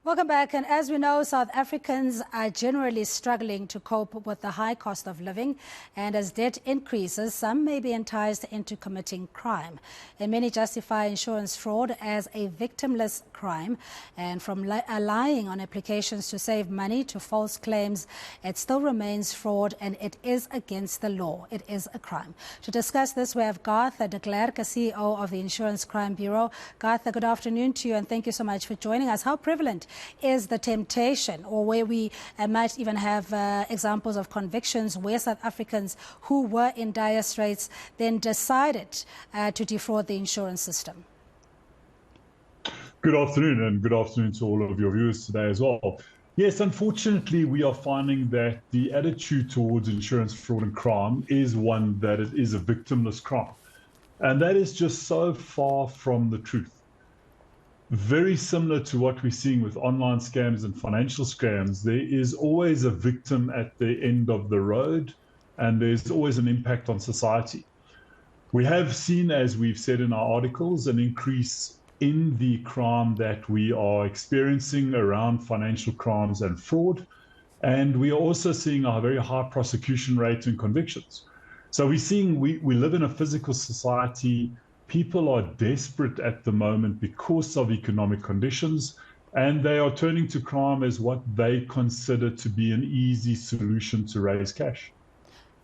Welcome back. And as we know, South Africans are generally struggling to cope with the high cost of living. And as debt increases, some may be enticed into committing crime. And many justify insurance fraud as a victimless crime. And from lying on applications to save money to false claims, it still remains fraud and it is against the law. It is a crime. To discuss this, we have Garth, the Klerk, CEO of the Insurance Crime Bureau. Garth, good afternoon to you and thank you so much for joining us. How prevalent is the temptation, or where we might even have examples of convictions where South Africans who were in dire straits then decided to defraud the insurance system? Good afternoon, and good afternoon to all of your viewers today as well. Yes, unfortunately, we are finding that the attitude towards insurance fraud and crime is one that it is a victimless crime. And that is just so far from the truth. Very similar to what we're seeing with online scams and financial scams, there is always a victim at the end of the road, and there's always an impact on society. We have seen, as we've said in our articles, an increase in the crime that we are experiencing around financial crimes and fraud. And we are also seeing a very high prosecution rate and convictions. So we're seeing we live in a physical society. People are desperate at the moment because of economic conditions, and they are turning to crime as what they consider to be an easy solution to raise cash.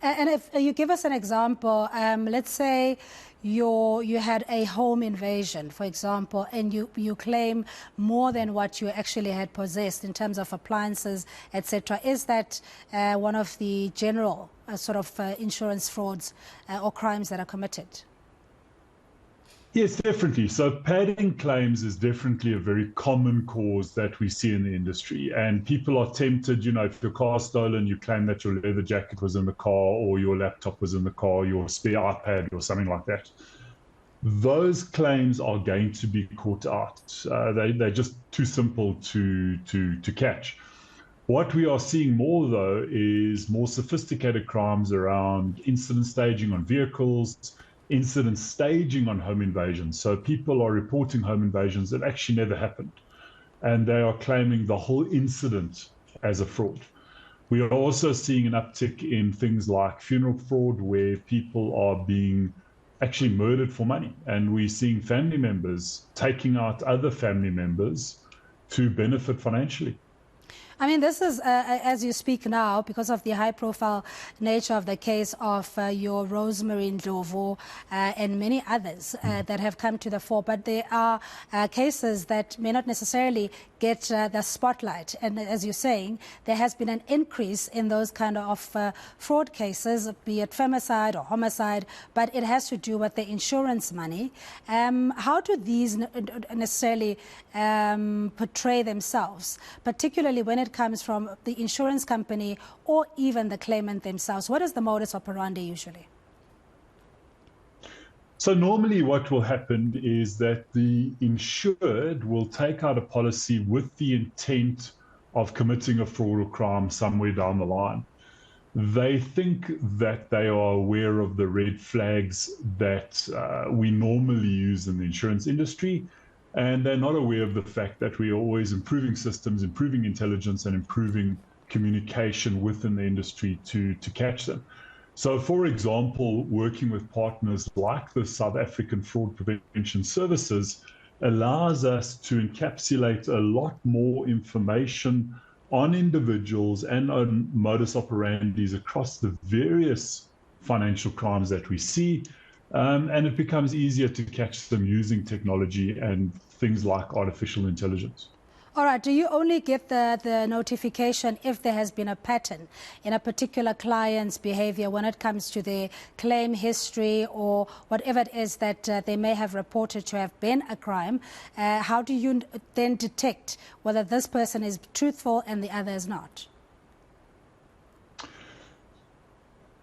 And if you give us an example, let's say you had a home invasion, for example, and you claim more than what you actually had possessed in terms of appliances, etc. Is that one of the general sort of insurance frauds or crimes that are committed? Yes, definitely. So padding claims is definitely a very common cause that we see in the industry. And people are tempted, if your car's stolen, you claim that your leather jacket was in the car or your laptop was in the car, your spare iPad or something like that. Those claims are going to be caught out. They're just too simple to catch. What we are seeing more, though, is more sophisticated crimes around incident staging on vehicles, incident staging on home invasions. So people are reporting home invasions that actually never happened, and they are claiming the whole incident as a fraud. We are also seeing an uptick in things like funeral fraud, where people are being actually murdered for money, and we're seeing family members taking out other family members to benefit financially. I mean, this is, as you speak now, because of the high-profile nature of the case of your Rosemary Ndlovu and many others that have come to the fore. But there are cases that may not necessarily get the spotlight. And as you're saying, there has been an increase in those kind of fraud cases, be it femicide or homicide, but it has to do with the insurance money. How do these necessarily portray themselves, particularly when it comes from the insurance company or even the claimant themselves? What is the modus operandi usually? So normally what will happen is that the insured will take out a policy with the intent of committing a fraud or crime somewhere down the line. They think that they are aware of the red flags that we normally use in the insurance industry, and they're not aware of the fact that we are always improving systems, improving intelligence, and improving communication within the industry to catch them. So, for example, working with partners like the South African Fraud Prevention Services allows us to encapsulate a lot more information on individuals and on modus operandis across the various financial crimes that we see. And it becomes easier to catch them using technology and things like artificial intelligence. All right. Do you only get the notification if there has been a pattern in a particular client's behavior when it comes to their claim history or whatever it is that they may have reported to have been a crime? How do you then detect whether this person is truthful and the other is not?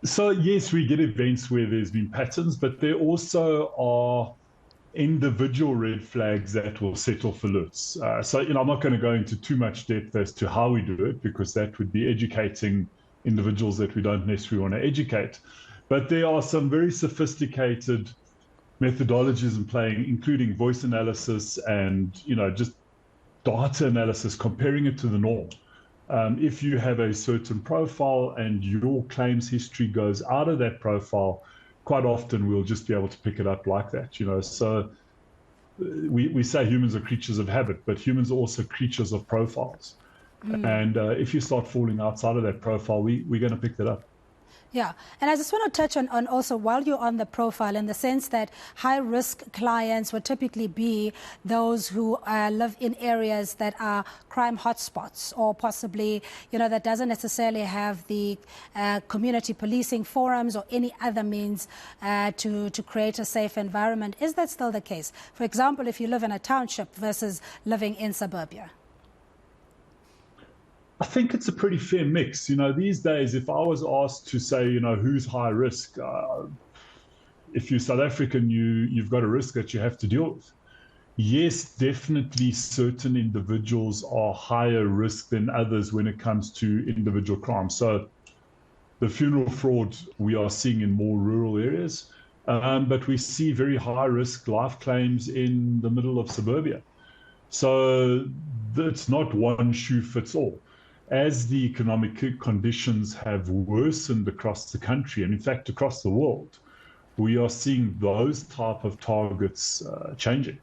So, yes, we get events where there's been patterns, but there also are individual red flags that will set off alerts. So, I'm not going to go into too much depth as to how we do it, because that would be educating individuals that we don't necessarily want to educate. But there are some very sophisticated methodologies in play, including voice analysis and, just data analysis, comparing it to the norm. If you have a certain profile and your claims history goes out of that profile, quite often we'll just be able to pick it up like that, So we say humans are creatures of habit, but humans are also creatures of profiles. And if you start falling outside of that profile, we're going to pick that up. Yeah, and I just want to touch on also, while you're on the profile, in the sense that high-risk clients would typically be those who live in areas that are crime hotspots, or possibly, that doesn't necessarily have the community policing forums or any other means to create a safe environment. Is that still the case? For example, if you live in a township versus living in suburbia? I think it's a pretty fair mix. These days, if I was asked to say, who's high risk, if you're South African, you've got a risk that you have to deal with. Yes, definitely certain individuals are higher risk than others when it comes to individual crime. So the funeral fraud we are seeing in more rural areas, but we see very high risk life claims in the middle of suburbia. So it's not one shoe fits all. As the economic conditions have worsened across the country, and in fact across the world, we are seeing those type of targets changing.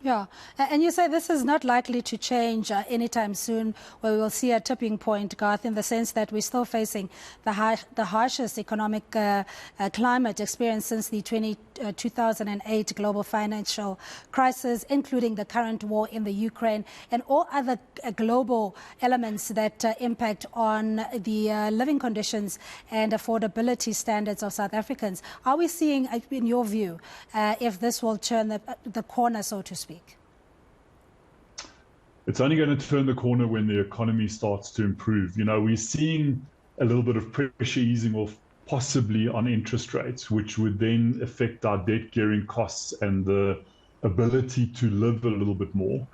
Yeah, and you say this is not likely to change anytime soon, where we will see a tipping point, Garth, in the sense that we're still facing the harshest economic climate experienced since the 2008 global financial crisis, including the current war in the Ukraine and all other global elements that impact on the living conditions and affordability standards of South Africans. Are we seeing, in your view, if this will turn the corner, so to speak? It's only going to turn the corner when the economy starts to improve. We're seeing a little bit of pressure easing off, possibly on interest rates, which would then affect our debt gearing costs and the ability to live a little bit more.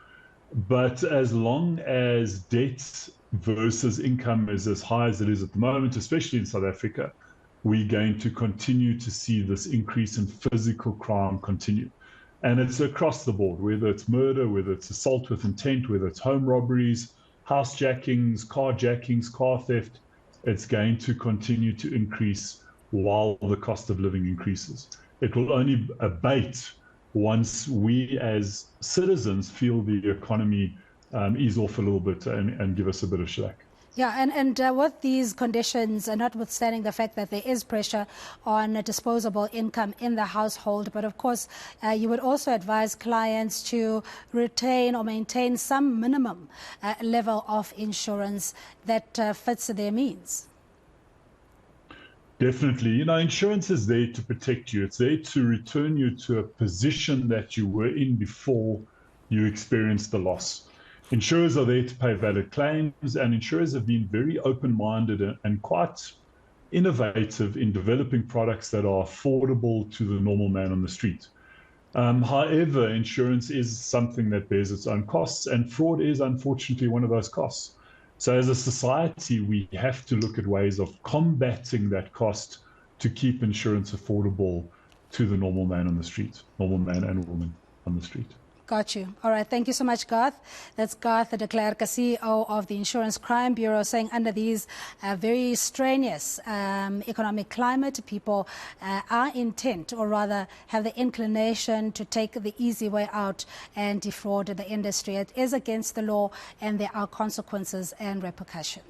But as long as debt versus income is as high as it is at the moment, especially in South Africa, we're going to continue to see this increase in physical crime continue. And it's across the board, whether it's murder, whether it's assault with intent, whether it's home robberies, housejackings, carjackings, car theft. It's going to continue to increase while the cost of living increases. It will only abate once we as citizens feel the economy ease off a little bit and give us a bit of slack. Yeah, and with these conditions, notwithstanding the fact that there is pressure on disposable income in the household, but of course, you would also advise clients to retain or maintain some minimum level of insurance that fits their means. Definitely. Insurance is there to protect you. It's there to return you to a position that you were in before you experienced the loss. Insurers are there to pay valid claims, and insurers have been very open-minded and quite innovative in developing products that are affordable to the normal man on the street. However, insurance is something that bears its own costs, and fraud is unfortunately one of those costs. So as a society, we have to look at ways of combating that cost to keep insurance affordable to the normal man on the street, normal man and woman on the street. Got you. All right. Thank you so much, Garth. That's Garth de Klerk, CEO of the Insurance Crime Bureau, saying under these very strenuous economic climate, people are intent, or rather have the inclination, to take the easy way out and defraud the industry. It is against the law, and there are consequences and repercussions.